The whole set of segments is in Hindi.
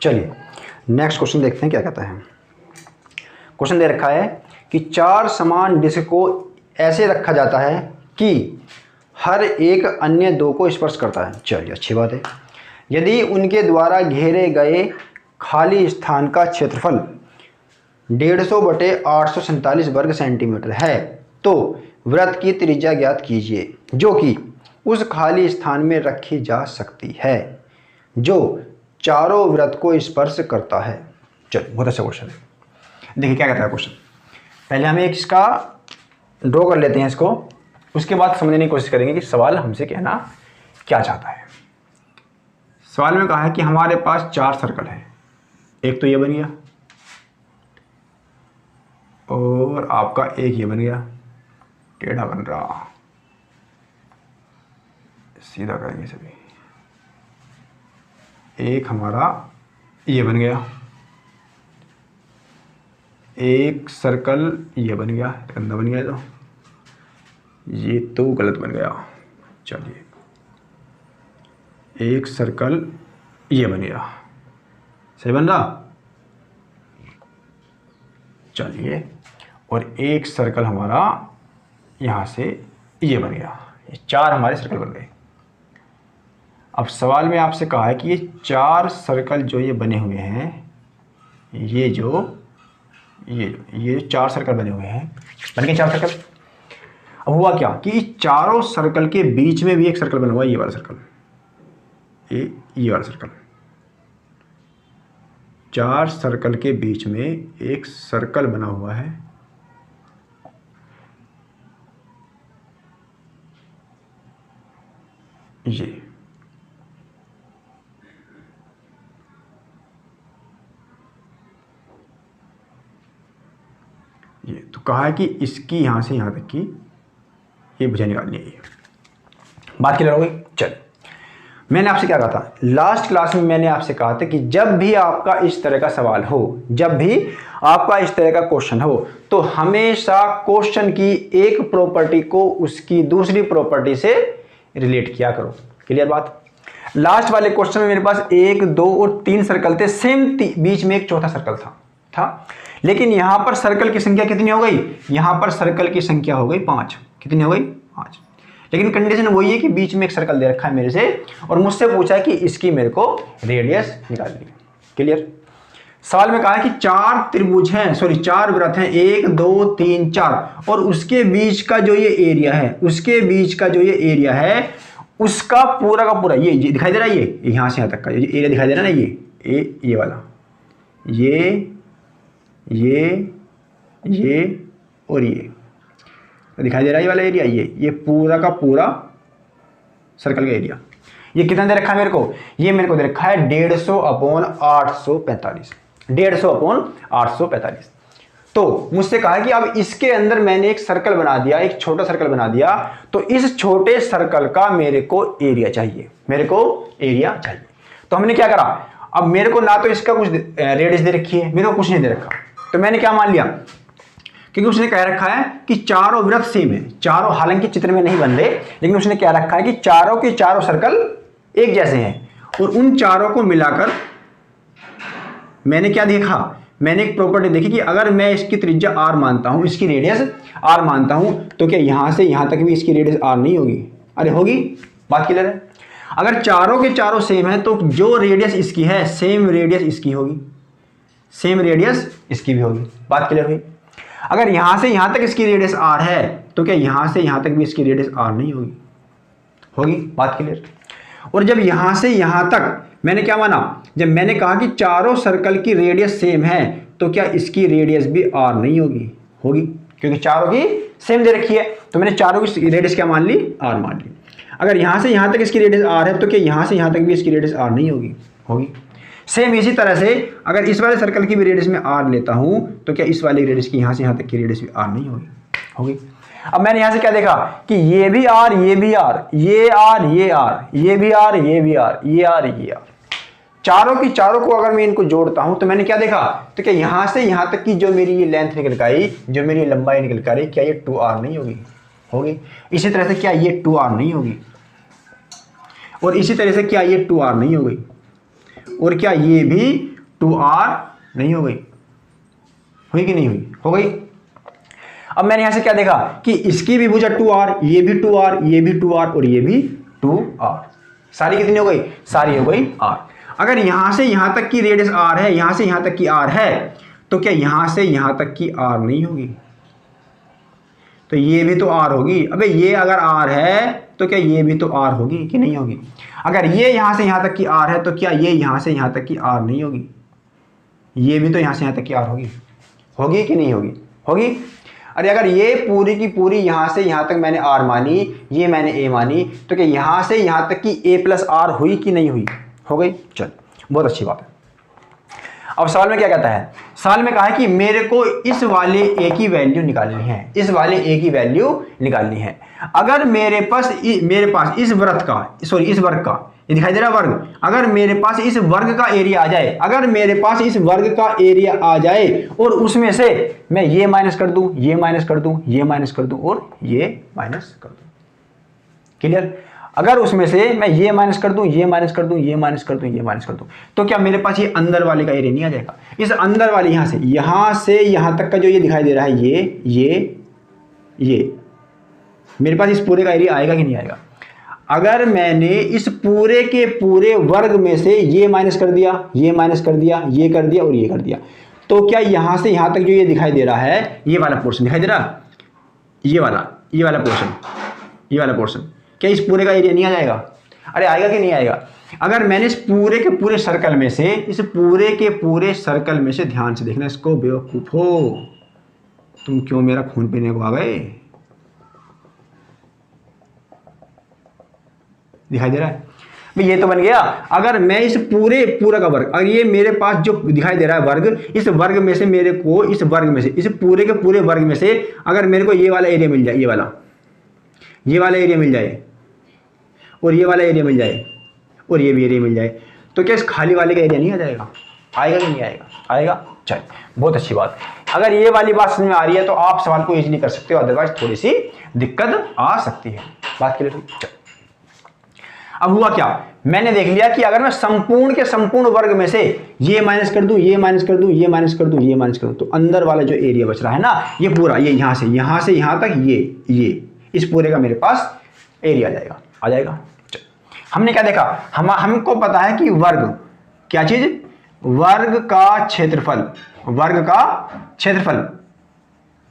चलिए नेक्स्ट क्वेश्चन देखते हैं क्या कहता है। क्वेश्चन दे रखा है कि 4 समान डिस्क को ऐसे रखा जाता है कि हर एक अन्य 2 को स्पर्श करता है। चलिए अच्छी बात है। यदि उनके द्वारा घेरे गए खाली स्थान का क्षेत्रफल 150/847 वर्ग सेंटीमीटर है तो वृत्त की त्रिज्या ज्ञात कीजिए जो कि उस खाली स्थान में रखी जा सकती है जो चारों वृत्त को स्पर्श करता है। चलो बहुत अच्छा क्वेश्चन है। देखिए क्या कहता है क्वेश्चन। पहले हमें इसका ड्रॉ कर लेते हैं इसको, उसके बाद समझने की कोशिश करेंगे कि सवाल हमसे कहना क्या चाहता है। सवाल में कहा है कि हमारे पास 4 सर्कल है, एक तो ये बन गया और आपका एक ये बन गया, टेढ़ा बन रहा, सीधा करेंगे सभी। एक हमारा ये बन गया, एक सर्कल ये बन गया, गंदा बन गया, तो ये तो गलत बन गया। चलिए एक सर्कल ये बन गया, सही बन रहा। चलिए और एक सर्कल हमारा यहाँ से ये बन गया, ये 4 हमारे सर्कल बन गए। अब सवाल में आपसे कहा है कि ये 4 सर्कल जो ये बने हुए हैं, ये 4 सर्कल बने हुए हैं, बन गए 4 सर्कल। अब हुआ क्या कि चारों सर्कल के बीच में भी एक सर्कल बना हुआ है, ये वाला सर्कल, ये वाला सर्कल। 4 सर्कल के बीच में एक सर्कल बना हुआ है, ये तो कहा है कि इसकी यहाँ से यहाँ तक की ये भुजा निकालनी है। बात क्लियर हो गई। चल मैंने आपसे क्या कहा था लास्ट क्लास में, मैंने आपसे कहा था कि जब भी आपका इस तरह का सवाल हो, जब भी आपका इस तरह का क्वेश्चन हो, तो हमेशा क्वेश्चन की एक प्रॉपर्टी को उसकी दूसरी प्रॉपर्टी से रिलेट किया करो। क्लियर बात। लास्ट वाले क्वेश्चन में मेरे पास 1, 2 और 3 सर्कल थे, सेम बीच में एक चौथा सर्कल था। लेकिन यहां पर सर्कल की संख्या कितनी हो गई, यहां पर सर्कल की संख्या हो गई 5। कितनी हो गई, 5। लेकिन कंडीशन वही है कि बीच में एक सर्कल दे रखा है मेरे से और मुझसे पूछा है कि इसकी मेरे को रेडियस निकालनी है। क्लियर। सवाल में कहा है कि 4 त्रिभुज हैं, 4 वृत्त हैं, 1, 2, 3, 4 और उसके बीच का जो ये एरिया है, उसके बीच का जो ये एरिया है उसका पूरा का पूरा ये दिखाई दे रहा है, ये यहां से यहां तक का ये एरिया दिखाई दे रहा है ना, ये वाला, ये और ये दिखाई दे रहा है, ये वाला एरिया, ये पूरा का पूरा सर्कल का एरिया। ये कितना दे रखा है मेरे को, ये मेरे को दे रखा है 150/845, 150/845। तो मुझसे कहा कि अब इसके अंदर मैंने एक सर्कल बना दिया, एक छोटा सर्कल बना दिया, तो इस छोटे सर्कल का मेरे को एरिया चाहिए, तो हमने क्या करा, अब मेरे को ना तो इसका कुछ रेडियस दे रखी है, मेरे को कुछ नहीं दे रखा, तो मैंने क्या मान लिया, क्योंकि उसने कह रखा है कि चारों वृत्त सेम है, चारों हालांकि चित्र में नहीं बन रहे, लेकिन उसने क्या रखा है कि चारों के चारों सर्कल एक जैसे हैं और उन चारों को मिलाकर मैंने क्या देखा, मैंने एक प्रॉपर्टी देखी कि अगर मैं इसकी त्रिज्या r मानता हूं, इसकी रेडियस r मानता हूं, तो क्या यहां से यहां तक भी इसकी रेडियस r नहीं होगी, अरे होगी। बात क्लियर है। अगर चारों के चारों सेम है तो जो रेडियस इसकी है सेम रेडियस इसकी होगी, सेम रेडियस इसकी भी होगी। बात क्लियर हुई। अगर यहां से यहां तक इसकी रेडियस r है तो क्या यहां से यहां तक भी इसकी रेडियस r नहीं होगी, होगी। बात क्लियर। और जब यहां से यहां तक मैंने क्या माना, जब मैंने कहा कि चारों सर्कल की रेडियस सेम है तो क्या इसकी रेडियस भी r नहीं होगी, होगी, क्योंकि चारों की सेम दे रखी है, तो मैंने चारों की रेडियस क्या मान ली, r मान ली। अगर यहां से यहां तक इसकी रेडियस r है तो क्या यहां से यहां तक भी इसकी रेडियस r नहीं होगी, होगी। सेम इसी तरह से अगर इस वाले सर्कल की भी रेडियस में r लेता हूं तो क्या इस वाले रेडियस की यहां से यहां तक की रेडियस भी r नहीं होगी, होगी। अब मैंने यहां से क्या देखा कि ये भी r, ये भी r, ये r, ये r, ये भी r, ये भी r, ये r, ये r, चारों की चारों को अगर मैं इनको जोड़ता हूं तो मैंने क्या देखा, तो क्या यहां से यहां तक की जो मेरी ये लेंथ निकल कर आई, जो मेरी ये लंबाई निकल कर आई, क्या ये 2r नहीं होगी, होगी। इसी तरह से क्या ये 2r नहीं होगी, और इसी तरह से क्या ये 2r नहीं होगी, और क्या ये भी 2r नहीं हो गई? हुई कि नहीं हुई? हो गई। अब मैंने यहां से क्या देखा कि इसकी भी भुजा 2r, ये भी 2r, ये भी 2r और ये भी 2r। सारी कितनी हो गई? सारी हो गई r। अगर यहां से यहां तक की रेडियस r है, यहां से यहां तक की r है, तो क्या यहां से यहां तक की r नहीं होगी? तो ये भी तो r होगी। अबे ये अगर r है तो क्या ये भी तो r होगी कि नहीं होगी? अगर ये यहां से यहां तक की r है तो क्या ये यहां से यहां तक की r नहीं होगी? ये भी तो यहां से यहां तक की r होगी। होगी कि नहीं होगी? होगी। अरे अगर ये पूरी की पूरी यहां से यहां तक मैंने r मानी, ये मैंने a मानी, तो क्या यहां से यहां तक की a प्लस r हुई कि नहीं हुई? हो गई। चल, बहुत अच्छी बात है। अब सवाल में क्या कहता है? सवाल में कहा है कि मेरे को इस वाले a की वैल्यू निकालनी है, इस वाले a की वैल्यू निकालनी है। अगर मेरे पास इस वृत्त का, सॉरी इस वर्ग का, ये दिखाई दे रहा है वर्ग, अगर मेरे पास इस वर्ग का एरिया आ जाए, अगर मेरे पास इस वर्ग का एरिया आ जाए और उसमें से मैं ये माइनस कर दूं, ये माइनस कर दूं, ये माइनस कर दूं और ये माइनस कर दूं, क्लियर? अगर उसमें से मैं ये माइनस कर दूं, ये माइनस कर दूं, ये माइनस कर दूं, ये माइनस कर दूं, तो क्या मेरे पास ये अंदर वाले का एरिया नहीं आ जाएगा? इस अंदर वाले यहां से यहां तक का जो ये दिखाई दे रहा है, ये मेरे पास इस पूरे का एरिया आएगा कि नहीं आएगा? अगर मैंने इस पूरे के पूरे वर्ग में से ये माइनस कर दिया, ये माइनस कर दिया, ये कर दिया और ये कर दिया, तो क्या यहां से यहां तक जो ये दिखाई दे रहा है, ये वाला पोर्शन दिखाई दे रहा, ये वाला पोर्शन, क्या इस पूरे का एरिया नहीं आ जाएगा? अरे आएगा कि नहीं आएगा? अगर मैंने इस पूरे के पूरे सर्कल में से, इस पूरे के पूरे सर्कल में से, ध्यान से देखना इसको बेवकूफ हो, तुम क्यों मेरा खून पीने को आ गए? दिखाई दे रहा है भाई? ये तो बन गया। अगर मैं इस पूरा का वर्ग, अगर ये मेरे पास जो दिखाई दे रहा है वर्ग, इस वर्ग में से मेरे को, इस वर्ग में से, इस पूरे के पूरे वर्ग में से अगर मेरे को ये वाला एरिया मिल जाए, ये वाला एरिया मिल जाए और ये वाला एरिया मिल जाए और ये भी एरिया मिल जाए, तो क्या इस खाली वाले का एरिया नहीं आ जाएगा? आएगा कि नहीं आएगा? आएगा। चल, बहुत अच्छी बात। अगर ये वाली बात समझ में आ रही है तो आप सवाल को इजीली कर सकते हो, अदरवाइज थोड़ी सी दिक्कत आ सकती है। बात क्लियर हुई? चल, अब हुआ क्या, मैंने देख लिया कि अगर मैं संपूर्ण के संपूर्ण वर्ग में से ये माइनस कर दूं, ये माइनस कर दूं, ये माइनस कर दूं, ये माइनस कर दूं, तो अंदर वाला जो एरिया बच रहा है ना, ये पूरा, ये यहां से यहां तक, ये इस पूरे का मेरे पास एरिया आ जाएगा। हमने क्या देखा, हमको पता है कि वर्ग, क्या चीज? वर्ग का क्षेत्रफल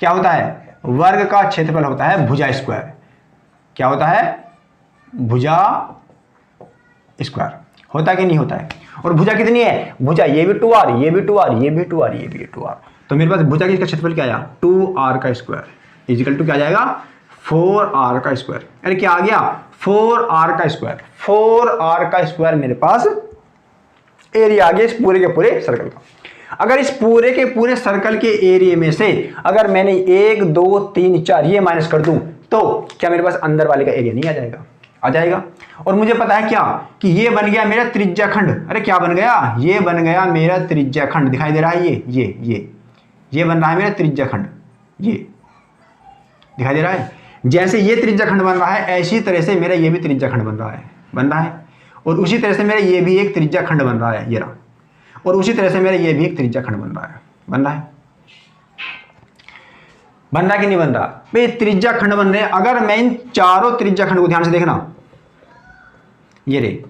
क्या होता है? वर्ग का क्षेत्रफल होता है भुजा स्क्वायर। क्या होता है? भुजा स्क्वायर। होता कि नहीं होता है? और भुजा कितनी है? भुजा ये भी 2r, ये भी 2r, ये भी 2r, ये भी 2r, तो मेरे पास भुजा का क्षेत्रफल क्या आया? 2r का स्क्वायर इजिकल टू क्या जाएगा? 4r का स्क्वायर। अरे क्या आ गया? 4r का स्क्वायर। 4r का स्क्वायर मेरे पास एरिया आ गया इस पूरे के पूरे सर्कल का। अगर इस पूरे के पूरे सर्कल के एरिया में से अगर मैंने 1 2 3 4 ये माइनस कर दूं, तो क्या मेरे पास अंदर वाले का एरिया नहीं आ जाएगा? आ जाएगा। और मुझे पता है क्या कि ये बन गया मेरा त्रिज्या खंड। अरे क्या बन गया? ये बन गया मेरा त्रिज्या खंड। दिखाई दे रहा है ये बन रहा है मेरा त्रिज्या खंड। ये दिखाई दे रहा है? जैसे ये त्रिज्या खंड बन रहा है, ऐसी तरह से मेरा ये भी त्रिज्या खंड बन रहा है। और उसी तरह से मेरा ये भी एक त्रिज्या खंड बन रहा है, ये रहा। और उसी तरह से मेरा ये भी एक त्रिज्या खंड बन रहा है। बन रहा कि नहीं बन रहा? भाई त्रिज्या खंड बन रहे हैं। अगर मैं इन चारों त्रिज्या खंड को ध्यान से देखना, ये रे,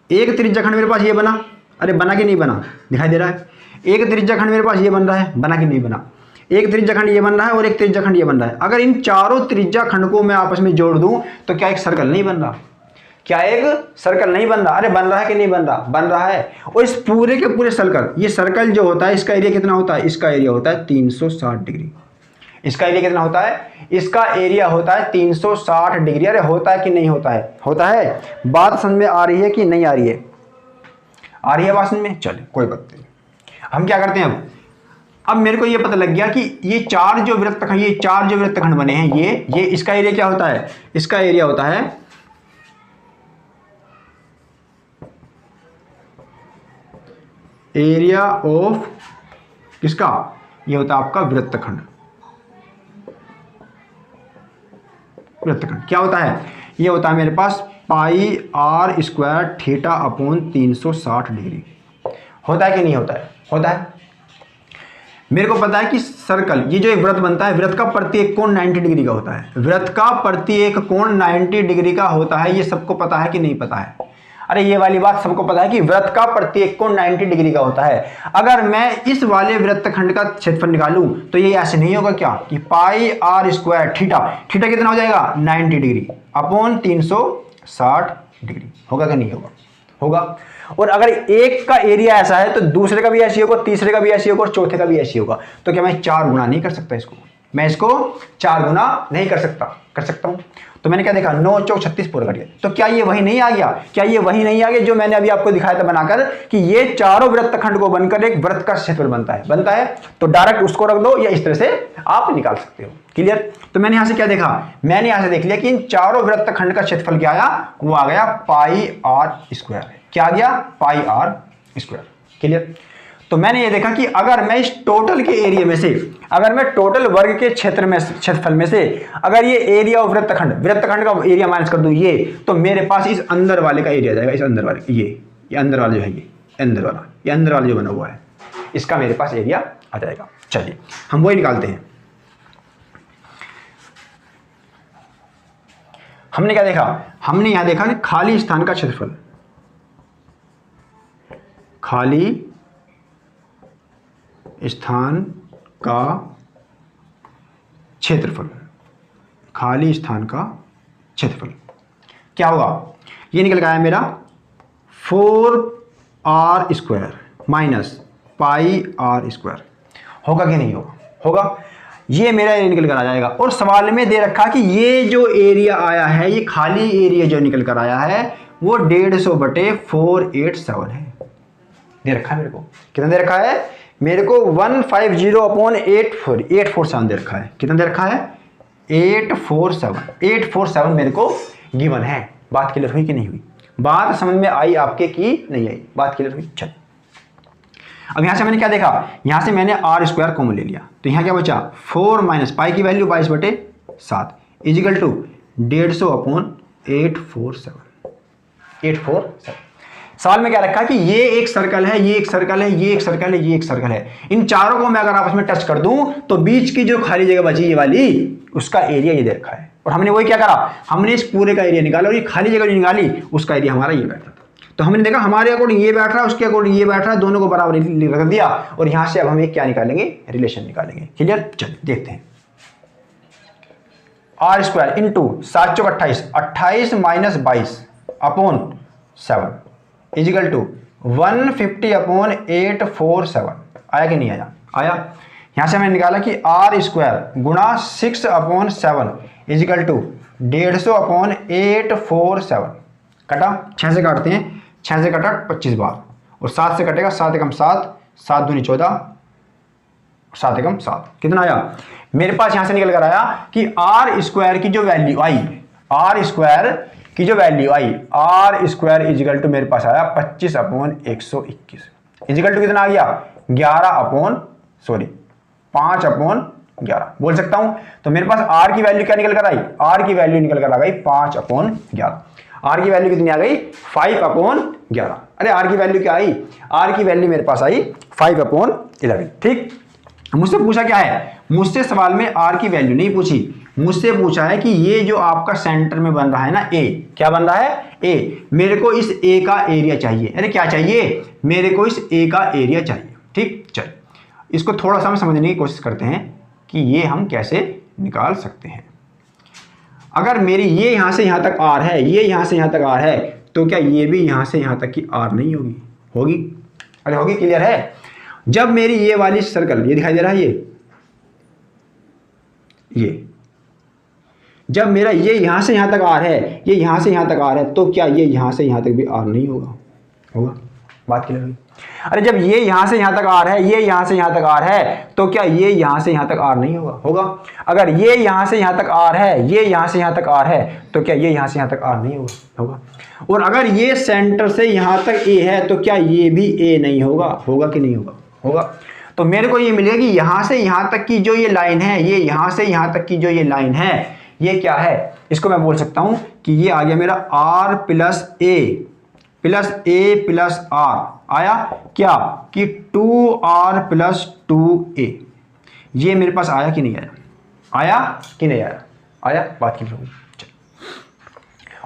एक त्रिज्या खंड मेरे पास ये बना। अरे बना कि नहीं बना? दिखाई दे रहा है। एक त्रिज्या खंड मेरे पास ये बन रहा है, बना कि नहीं बना? एक त्रिज्या खंड ये बन रहा है और एक त्रिज्या खंड ये बन रहा है। अगर इन चारों त्रिज्या खंड को मैं आपस में जोड़ दूं तो क्या एक सर्कल नहीं बन रहा? क्या एक सर्कल नहीं बन रहा? अरे बन रहा है कि नहीं बन रहा? बन रहा है। और इस पूरे के पूरे सर्कल, ये सर्कल जो होता है इसका एरिया कितना होता है? इसका एरिया होता है 360 डिग्री। इसका एरिया कितना होता है? इसका एरिया होता है 360 डिग्री। अरे होता है कि नहीं होता है? होता है। बात समझ में आ रही है कि नहीं आ रही है? आ रही है बात समझ में? चले, कोई बात नहीं। हम क्या करते हैं अब मेरे को ये पता लग गया कि ये चार जो वृत्तखंड बने हैं, ये इसका एरिया क्या होता है? इसका एरिया होता है एरिया ऑफ किसका? ये होता है आपका वृत्तखंड। क्या होता है? ये होता है मेरे पास पाई r² थीटा अपॉन 360 डिग्री। होता है कि नहीं होता है? होता है। मेरे को पता है कि सर्कल, ये जो एक वृत्त बनता है, वृत्त का प्रत्येक कोण 90 डिग्री का होता है। वृत्त का प्रत्येक कोण 90 डिग्री का होता है, ये सबको पता है कि नहीं पता है? अरे ये वाली बात सबको पता है कि वृत्त का प्रत्येक कोण 90 डिग्री का होता है। अगर मैं इस वाले वृत्तखंड का क्षेत्रफल निकालूं तो ये ऐसे नहीं होगा क्या कि पाई आर स्क्वायर थीटा, थीटा कितना हो जाएगा 90 डिग्री अपॉन 360 डिग्री, होगा कि नहीं होगा? होगा। और अगर एक का एरिया ऐसा है तो दूसरे का भी ऐसी होगा, तीसरे का भी ऐसी होगा और चौथे का भी ऐसी होगा। तो क्या मैं 4 गुना नहीं कर सकता इसको? मैं इसको 4 गुना नहीं कर सकता? कर सकता हूं। तो मैंने क्या देखा, 9 चौक 36 पूरा कर दिया। तो क्या ये वही नहीं आ गया? क्या ये वही नहीं आ गया जो मैंने अभी आपको दिखाया था बनाकर कि ये चारों वृत्तखंड को बनकर एक वृत्त का क्षेत्रफल बनता है? बनता है। तो डायरेक्ट उसको रख दो या इस तरह से आप निकाल सकते हो। क्लियर? तो मैंने यहां से क्या देखा, मैंने यहां से देख लिया कि इन चारों वृत्तखंड का क्षेत्रफल क्या आया, वो आ गया पाई आर स्क्वायर। क्या आ गया? पाई आर स्क्वायर। क्लियर? तो मैंने ये देखा कि अगर मैं इस टोटल के एरिया में से, अगर मैं टोटल वर्ग के क्षेत्रफल में से अगर ये एरिया ऑफ वृत्तखंड का एरिया माइनस कर दूं ये, तो मेरे पास इस अंदर वाले का एरिया जाएगा। इस अंदर वाले, ये अंदर वाला जो है, ये अंदर वाला जो बना हुआ है, इसका मेरे पास एरिया आ जाएगा। चलिए हम वही निकालते हैं। हमने क्या देखा, हमने यहां देखा कि खाली स्थान का क्षेत्रफल, खाली स्थान का क्षेत्रफल, खाली स्थान का क्षेत्रफल क्या होगा, ये निकल गया है मेरा 4r square minus pi R square. होगा कि नहीं होगा? होगा। ये मेरा एरिया निकल कर आ जाएगा। और सवाल में दे रखा कि ये जो एरिया आया है, ये खाली एरिया जो निकल कर आया है वो 150/487 है। दे रखा है मेरे को, कितना दे रखा है मेरे को 150/847 दे रखा है। कितना दे रखा है 847 मेरे को गिवन है। बात क्लियर हुई कि नहीं हुई? बात समझ में आई आपके कि नहीं आई? बात क्लियर हुई। चल अब यहां से मैंने क्या देखा, यहां से मैंने आर स्क्वायर कॉमन ले लिया, तो यहां क्या बचा 4 माइनस पाई की वैल्यू 22/7 इजिकल टू 150/847। सवाल में क्या रखा कि ये एक सर्कल है, ये एक सर्कल है, ये एक सर्कल है, ये एक सर्कल है। इन चारों को मैं अगर आपस में टच कर दूं तो बीच की जो खाली जगह बची ये वाली, उसका एरिया ये दे रखा है। और हमने वही क्या करा, हमने इस पूरे का एरिया निकाला और ये खाली जगह जो निकाली उसका एरिया हमारा ये बैठा था। तो हमने देखा हमारे अकॉर्डिंग ये बैठ रहा है, उसके अकॉर्डिंग ये बैठ रहा है, दोनों को बराबर रख दिया और यहां से अब हम एक क्या निकालेंगे, रिलेशन निकालेंगे। क्लियर? चलिए देखते हैं। आर स्क्वायर इंटू 7 चौक 28, 28 माइनस 22 अपॉन 7 इजिकल टू 150/847। आया कि नहीं आया? आया। यहां से मैंने निकाला कि आर स्क्वायर गुणा 6/7 इजिकल टू 150/847। कटा, 6 से काटते हैं, 6 से कटा 25 बार और 7 से कटेगा 7 एकम 7, 7 दूनी 14, 7 एकम 7। कितना आया मेरे पास? यहां से निकल कर आया कि आर स्क्वायर की जो वैल्यू आई, आर स्क्वायर की जो वैल्यू आई, आर स्क्वायर इजिकल टू मेरे पास आया 25/121 इजिकल टू कितना आ गया 5/11 बोल सकता हूं। तो मेरे पास आर की वैल्यू क्या निकल कर आई, आर की वैल्यू निकल कर आ गई 5/11। आर की वैल्यू कितनी आ गई 5/11। अरे आर की वैल्यू क्या आई, आर की वैल्यू मेरे पास आई 5/11। ठीक, मुझसे पूछा क्या है, मुझसे सवाल में आर की वैल्यू नहीं पूछी, मुझसे पूछा है कि ये जो आपका सेंटर में बन रहा है ना ए, क्या बन रहा है ए, मेरे को इस ए का एरिया चाहिए। अरे क्या चाहिए, मेरे को इस ए का एरिया चाहिए। ठीक, चल इसको थोड़ा सा हम समझने की कोशिश करते हैं कि ये हम कैसे निकाल सकते हैं। अगर मेरी ये यहां से यहां तक आर है, ये यहां से यहां तक आर है, तो क्या ये भी यहां से यहां तक की आर नहीं होगी? होगी। अरे होगी। क्लियर है? जब मेरी ये वाली सर्कल, ये दिखाई दे रहा है, ये जब मेरा ये यहां से यहां तक आर है, ये यहां से यहां तक आर है, तो क्या ये यहां से यहां तक भी आर नहीं होगा? होगा। बात क्लियर हुई? अरे जब ये यहां से यहां तक आर है, ये यहां से यहां तक आर है, तो क्या ये यहां से यहां तक आर नहीं होगा? होगा। अगर ये यहां से यहां तक आर है, ये यहां से यहां तक आर है, तो क्या ये यहां से यहां तक आर नहीं होगा? होगा। और अगर ये सेंटर से यहां तक ए है, तो क्या ये भी ए नहीं होगा? होगा कि नहीं होगा? होगा। तो मेरे को ये मिलेगा कि यहां से यहां तक की जो ये लाइन है, ये यहां से यहां तक की जो ये लाइन है, ये क्या है, इसको मैं बोल सकता हूं कि ये आ गया मेरा r + a plus A plus R आया क्या कि 2r प्लस 2a, ये मेरे पास आया कि नहीं आया? आया कि नहीं आया? आया, बात की लोग।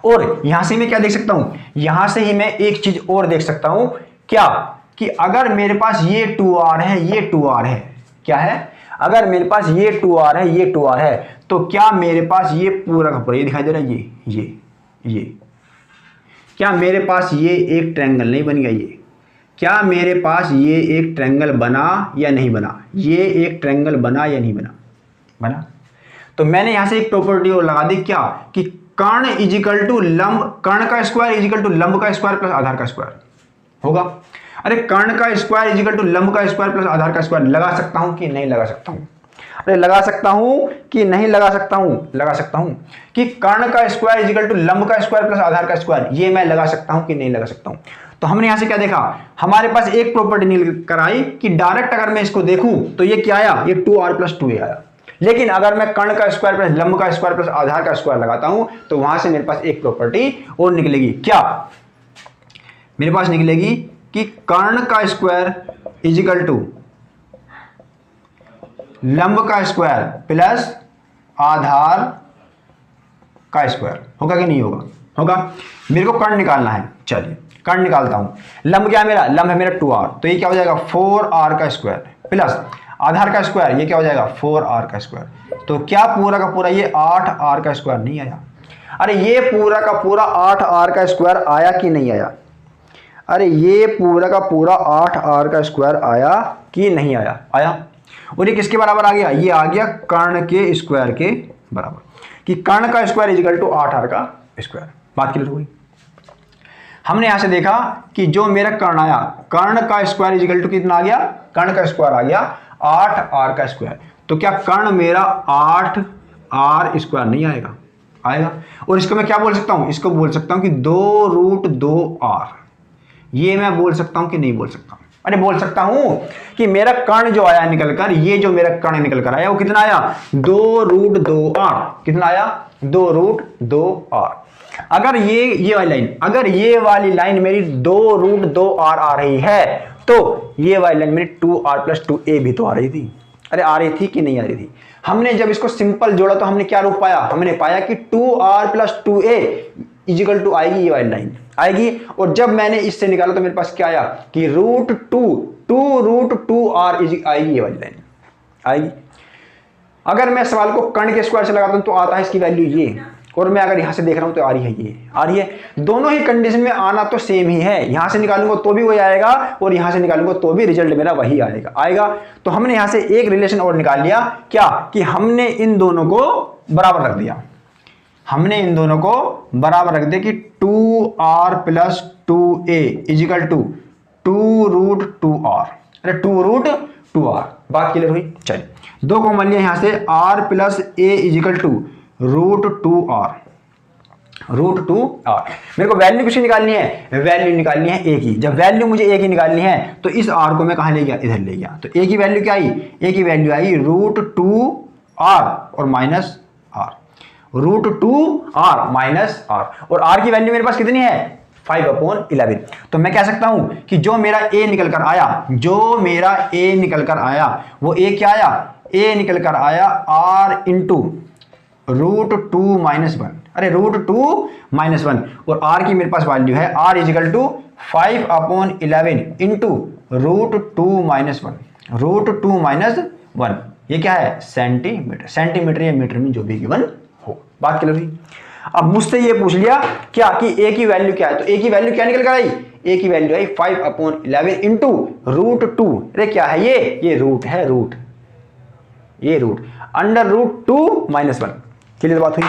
और यहां से मैं क्या देख सकता हूं, यहां से ही मैं एक चीज और देख सकता हूं, क्या कि अगर मेरे पास ये 2r है, ये 2r है, क्या है, अगर मेरे पास ये 2r है, ये 2r है, तो क्या मेरे पास ये पूरा का पूरा ये दिखाई दे रहा है, ये क्या मेरे पास ये एक ट्रायंगल नहीं बन गया? ये क्या मेरे पास ये एक ट्रायंगल बना या नहीं बना? ये एक ट्रायंगल बना या नहीं बना? बना। तो मैंने यहां से एक प्रॉपर्टी और लगा दी, क्या कि कर्ण इजिकल टू लंब, कर्ण का स्क्वायर इजिकल टू लंब का स्क्वायर प्लस आधार का स्क्वायर होगा। अरे कर्ण का स्क्वायर इजिकल टू लंब का स्क्वायर प्लस आधार का स्क्वायर लगा सकता हूं कि नहीं लगा सकता हूं? अरे लगा सकता हूं कि नहीं लगा सकता हूं? लगा सकता हूं कि कर्ण का स्क्वायर इजिकल टू लंब का स्क्वायर प्लस आधार का स्क्वायर, ये मैं लगा सकता हूं कि नहीं लगा सकता हूं? तो हमने यहां से क्या देखा, हमारे पास एक प्रॉपर्टी निकल आई कि डायरेक्ट अगर मैं इसको देखूं तो ये क्या आया, ये 2r प्लस 2a आया। लेकिन अगर मैं कर्ण का स्क्वायर प्लस लंब का स्क्वायर प्लस आधार का स्क्वायर लगाता हूं तो वहां से मेरे पास एक प्रॉपर्टी और निकलेगी, क्या मेरे पास निकलेगी कि कर्ण का स्क्वायर इजिकल टू लंब का स्क्वायर प्लस आधार का स्क्वायर होगा कि नहीं होगा? होगा। मेरे को कर्ण निकालना है, चलिए कर्ण निकालता हूं। लंब क्या है मेरा? लंब है मेरा 2r, तो ये क्या हो जाएगा 4r का स्क्वायर प्लस आधार का स्क्वायर, ये क्या हो जाएगा 4r का स्क्वायर। तो क्या पूरा का पूरा ये 8r का स्क्वायर नहीं आया? अरे ये पूरा का पूरा 8r का स्क्वायर आया कि नहीं आया? अरे ये पूरा का पूरा 8r का स्क्वायर आया कि नहीं आया? आया। और ये किसके बराबर आ गया? ये आ गया कर्ण के स्क्वायर के बराबर, कि कर्ण का स्क्वायर इजिकल टू 8r का स्क्वायर। बात क्लियर हो गई। हमने यहां से देखा कि जो मेरा कर्ण आया, कर्ण का स्क्वायर इजिकल टू कितना आ गया? कर्ण का स्क्वायर आ गया 8r का स्क्वायर। तो क्या कर्ण मेरा 8r स्क्वायर नहीं आएगा? आएगा। और इसको मैं क्या बोल सकता हूं? इसको बोल सकता हूं कि 2√2r। ये मैं बोल सकता हूं कि नहीं बोल सकता? अरे बोल सकता हूं कि मेरा कर्ण जो आया निकलकर, ये जो मेरा कर्ण निकलकर आया वो कितना आया? 2√2r। कितना आया? 2√2r। अगर ये वाली लाइन, अगर ये वाली लाइन मेरी 2√2r आ रही है तो ये वाली लाइन मेरी 2r प्लस 2a भी तो आ रही थी। अरे आ रही थी कि नहीं आ रही थी? हमने जब इसको सिंपल जोड़ा तो हमने क्या रूप पाया? हमने पाया कि 2r plus 2a is equal to आएगी ये वाली लाइन आएगी। और जब मैंने इससे निकाला तो मेरे पास क्या आया कि √2r आएगी, ये वाली लाइन आएगी। अगर मैं सवाल को कर्ण के स्क्वायर से लगाता हूं तो आता है इसकी वैल्यू ये, और मैं अगर यहां से देख रहा हूं तो आ रही है ये, आ रही है। दोनों ही कंडीशन में आना तो सेम ही है, यहां से निकालूंगा तो भी वही आएगा और यहां से निकालूंगा तो भी रिजल्ट मेरा वही आएगा। तो हमने यहां से एक रिलेशन और निकाल लिया, क्या कि हमने इन दोनों को बराबर रख दिया। हमने इन दोनों को बराबर रख दिया कि 2r plus 2a is equal to 2√2r। अरे 2√2r। बात क्लियर हुई? चलिए दो को मान लिया यहां से, r plus a equal to √2r। मेरे को वैल्यू किसकी निकालनी है? वैल्यू निकालनी है a की। जब वैल्यू मुझे a की निकालनी है तो इस r को मैं कहां ले गया? इधर ले गया। तो a की वैल्यू क्या आई? a की वैल्यू आई √2r और minus r, √2r minus r। और r की वैल्यू मेरे पास कितनी है? 5/11। तो मैं कह सकता हूं कि जो मेरा a निकल कर आया, जो मेरा a निकल कर आया वो a क्या आया? a निकल कर आया r इंटू √2 माइनस 1। अरे √2 - 1 और r की मेरे पास वैल्यू है r equal to 5/11 into √2 minus 1। √2 minus 1 ये क्या है? सेंटीमीटर। सेंटीमीटर या मीटर में जो भी गिवन हो। बात क्लियर हुई? अब मुझसे ये पूछ लिया क्या कि a की वैल्यू क्या है, तो a की वैल्यू क्या निकल कर आई? a की वैल्यू आई 5/11 इंटू √2। अरे क्या है ये रूट है, रूट, ये रूट अंडर √2 माइनस 1। क्लियर बात हुई?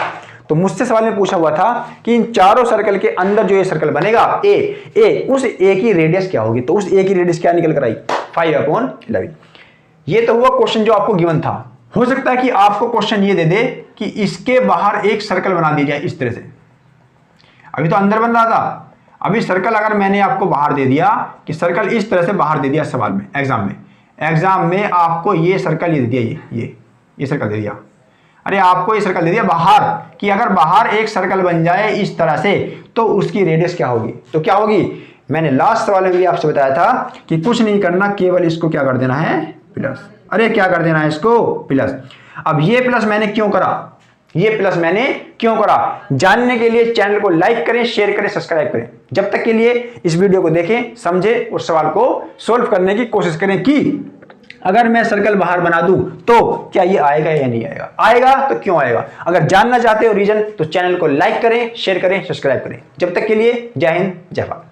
तो मुझसे सवाल में पूछा हुआ था कि इन चारों सर्कल के अंदर जो ये सर्कल बनेगा ए, उस a की रेडियस क्या होगी? तो उस a की रेडियस क्या निकल कर आई? 5/11। ये तो हुआ क्वेश्चन जो आपको गिवन था। हो सकता है कि आपको क्वेश्चन ये दे दे कि इसके बाहर एक सर्कल बना दिया जाए इस तरह से। अभी तो अंदर बन रहा था, अभी सर्कल अगर मैंने आपको बाहर दे दिया कि सर्कल इस तरह से बाहर दे दिया सवाल में, एग्जाम में आपको ये सर्कल ये दे दिया, ये सर्कल दे दिया। अरे आपको ये सर्कल दे दिया बाहर, कि अगर बाहर एक सर्कल बन जाए इस तरह से तो उसकी रेडियस क्या होगी, तो क्या होगी, मैंने लास्ट सवाल में भी आपसे बताया था कि कुछ नहीं करना, केवल इसको क्या कर देना है, प्लस। अरे क्या कर देना है इसको, प्लस। अब ये प्लस मैंने क्यों करा, ये प्लस मैंने क्यों करा, जानने के लिए चैनल को लाइक करें, शेयर करें, सब्सक्राइब करें। जब तक के लिए इस वीडियो को देखें, समझें और सवाल को सोल्व करने की कोशिश करें कि अगर मैं सर्कल बाहर बना दूं तो क्या ये आएगा या नहीं आएगा, आएगा तो क्यों आएगा। अगर जानना चाहते हो रीजन तो चैनल को लाइक करें, शेयर करें, सब्सक्राइब करें। जब तक के लिए जय हिंद, जय भारत।